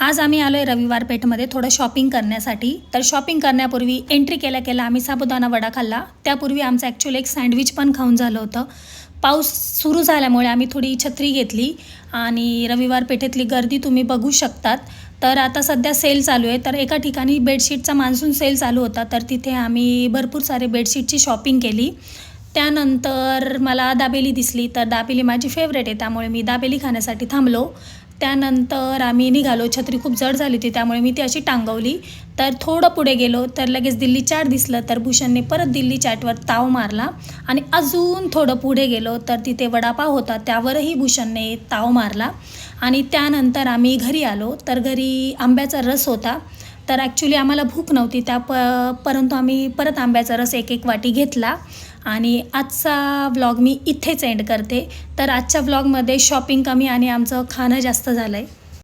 आज आम्ही आलो आहे रविवार पेठमध्ये थोडं शॉपिंग करण्यासाठी. तर शॉपिंग करण्यापूर्वी एंट्री केल्या आम्ही साबुदाणा वडा खाल्ला. त्यापूर्वी आमचं ॲक्च्युअली एक सँडविच पण खाऊन झालं होतं. पाऊस सुरू झाल्यामुळे आम्ही थोडी छत्री घेतली आणि रविवार पेठेतली गर्दी तुम्ही बघू शकतात. तर आता सध्या सेल चालू आहे. तर एका ठिकाणी बेडशीटचा मान्सून सेल चालू होता, तर तिथे आम्ही भरपूर सारे बेडशीटची शॉपिंग केली. त्यानंतर मला दाबेली दिसली, तर दाबेली माझी फेवरेट आहे, त्यामुळे मी दाबेली खाण्यासाठी थांबलो. त्यानंतर आम्ही निघालो. छत्री खूप जड झाली होती, त्यामुळे मी ती अशी टांगवली. तर थोडं पुढे गेलो तर लगेच दिल्ली चाट दिसलं, तर भूषणने परत दिल्ली चाटवर ताव मारला. आणि अजून थोडं पुढे गेलो तर तिथे वडापाव होता, त्यावरही भूषणने ताव मारला. आणि त्यानंतर आम्ही घरी आलो. तर घरी आंब्याचा रस होता. तर ॲक्च्युली आम्हाला भूक नव्हती परंतु आम्ही परत आंब्याचा रस एक वाटी घेतला. आणि आजचा व्लॉग मी इथेच एंड करते. तर आजच्या व्लॉगमध्ये शॉपिंग कमी आणि आमचं खाणं जास्त झालं आहे.